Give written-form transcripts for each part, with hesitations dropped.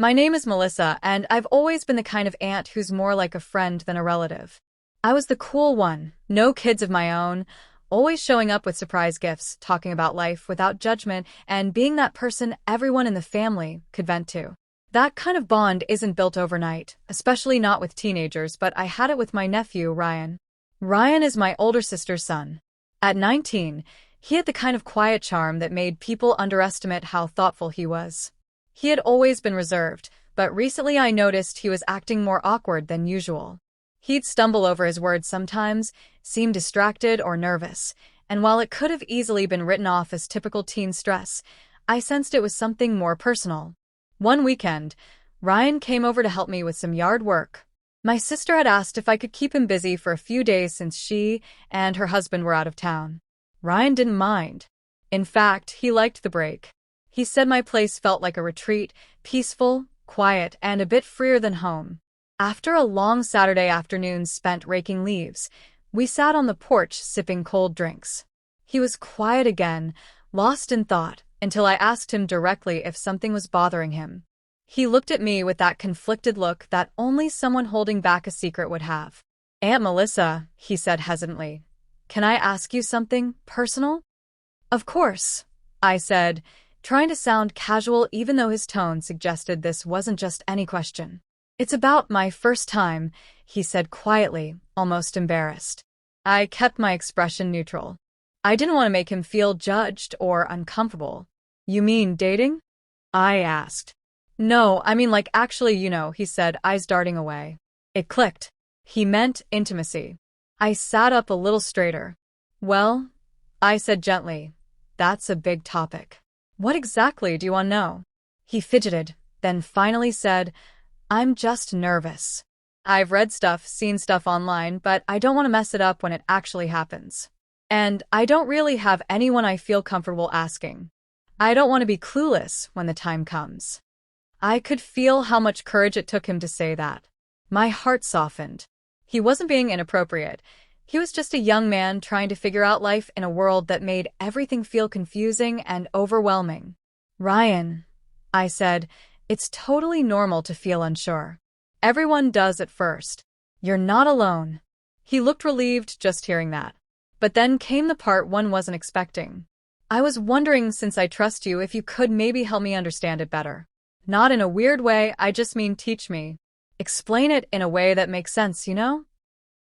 My name is Melissa, and I've always been the kind of aunt who's more like a friend than a relative. I was the cool one, no kids of my own, always showing up with surprise gifts, talking about life without judgment, and being that person everyone in the family could vent to. That kind of bond isn't built overnight, especially not with teenagers, but I had it with my nephew, Ryan. Ryan is my older sister's son. At 19, he had the kind of quiet charm that made people underestimate how thoughtful he was. He had always been reserved, but recently I noticed he was acting more awkward than usual. He'd stumble over his words sometimes, seem distracted or nervous, and while it could have easily been written off as typical teen stress, I sensed it was something more personal. One weekend, Ryan came over to help me with some yard work. My sister had asked if I could keep him busy for a few days since she and her husband were out of town. Ryan didn't mind. In fact, he liked the break. He said my place felt like a retreat, peaceful, quiet, and a bit freer than home. After a long Saturday afternoon spent raking leaves, we sat on the porch sipping cold drinks. He was quiet again, lost in thought, until I asked him directly if something was bothering him. He looked at me with that conflicted look that only someone holding back a secret would have. "Aunt Melissa," he said hesitantly, "can I ask you something personal?" "Of course," I said, trying to sound casual even though his tone suggested this wasn't just any question. "It's about my first time," he said quietly, almost embarrassed. I kept my expression neutral. I didn't want to make him feel judged or uncomfortable. "You mean dating?" I asked. "No, I mean like actually, he said, eyes darting away. It clicked. He meant intimacy. I sat up a little straighter. "Well," I said gently, "that's a big topic. What exactly do you want to know?" He fidgeted, then finally said, "I'm just nervous. I've read stuff, seen stuff online, but I don't want to mess it up when it actually happens. And I don't really have anyone I feel comfortable asking. I don't want to be clueless when the time comes." I could feel how much courage it took him to say that. My heart softened. He wasn't being inappropriate. He was just a young man trying to figure out life in a world that made everything feel confusing and overwhelming. "Ryan," I said, "it's totally normal to feel unsure. Everyone does at first. You're not alone." He looked relieved just hearing that. But then came the part one wasn't expecting. "I was wondering, since I trust you, if you could maybe help me understand it better. Not in a weird way, I just mean teach me. Explain it in a way that makes sense, you know?"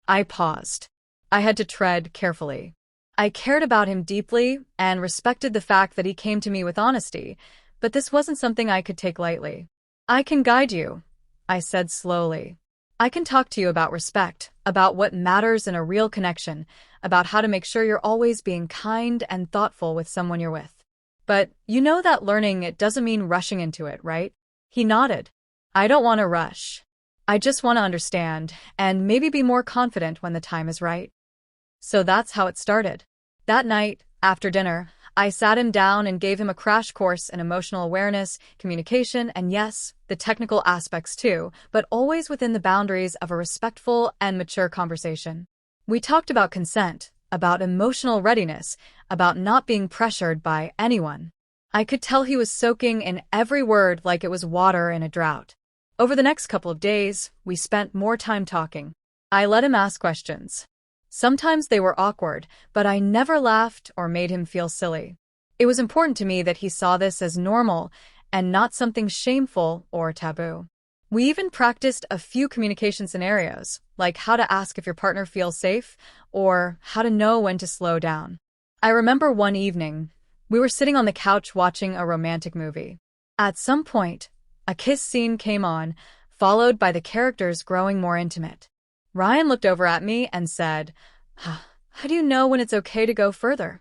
I paused. I had to tread carefully. I cared about him deeply and respected the fact that he came to me with honesty, but this wasn't something I could take lightly. "I can guide you," I said slowly. "I can talk to you about respect, about what matters in a real connection, about how to make sure you're always being kind and thoughtful with someone you're with. But you know that learning, it doesn't mean rushing into it, right?" He nodded. "I don't want to rush. I just want to understand, and maybe be more confident when the time is right." So that's how it started. That night, after dinner, I sat him down and gave him a crash course in emotional awareness, communication, and yes, the technical aspects too, but always within the boundaries of a respectful and mature conversation. We talked about consent, about emotional readiness, about not being pressured by anyone. I could tell he was soaking in every word like it was water in a drought. Over the next couple of days, we spent more time talking. I let him ask questions. Sometimes they were awkward, but I never laughed or made him feel silly. It was important to me that he saw this as normal and not something shameful or taboo. We even practiced a few communication scenarios, like how to ask if your partner feels safe or how to know when to slow down. I remember one evening, we were sitting on the couch watching a romantic movie. At some point, a kiss scene came on, followed by the characters growing more intimate. Ryan looked over at me and said, "How do you know when it's okay to go further?"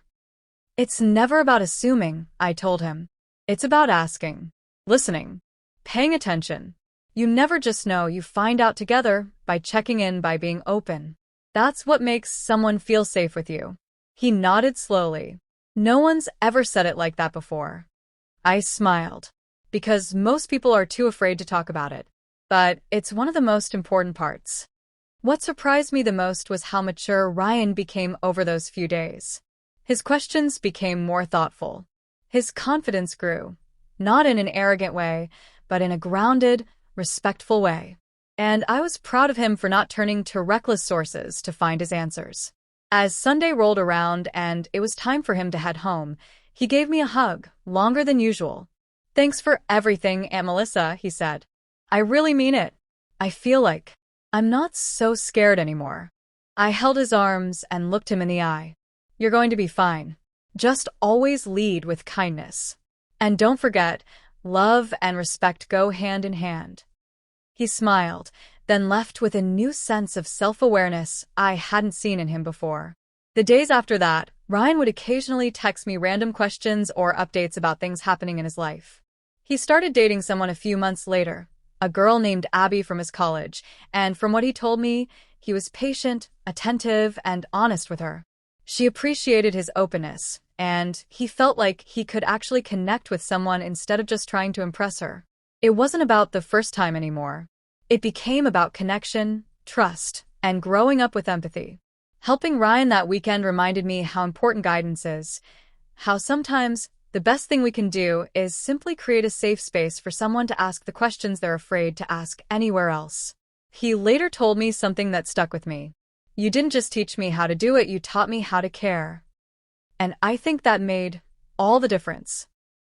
"It's never about assuming," I told him. "It's about asking, listening, paying attention. You never just know, you find out together by checking in, by being open. That's what makes someone feel safe with you." He nodded slowly. "No one's ever said it like that before." I smiled, because most people are too afraid to talk about it. But it's one of the most important parts. What surprised me the most was how mature Ryan became over those few days. His questions became more thoughtful. His confidence grew, not in an arrogant way, but in a grounded, respectful way. And I was proud of him for not turning to reckless sources to find his answers. As Sunday rolled around and it was time for him to head home, he gave me a hug, longer than usual. "Thanks for everything, Aunt Melissa," he said. "I really mean it. I feel like I'm not so scared anymore." I held his arms and looked him in the eye. "You're going to be fine. Just always lead with kindness. And don't forget, love and respect go hand in hand." He smiled, then left with a new sense of self-awareness I hadn't seen in him before. The days after that, Ryan would occasionally text me random questions or updates about things happening in his life. He started dating someone a few months later, a girl named Abby from his college, and from what he told me, he was patient, attentive, and honest with her. She appreciated his openness, and he felt like he could actually connect with someone instead of just trying to impress her. It wasn't about the first time anymore. It became about connection, trust, and growing up with empathy. Helping Ryan that weekend reminded me how important guidance is, how sometimes the best thing we can do is simply create a safe space for someone to ask the questions they're afraid to ask anywhere else. He later told me something that stuck with me. "You didn't just teach me how to do it, you taught me how to care." And I think that made all the difference.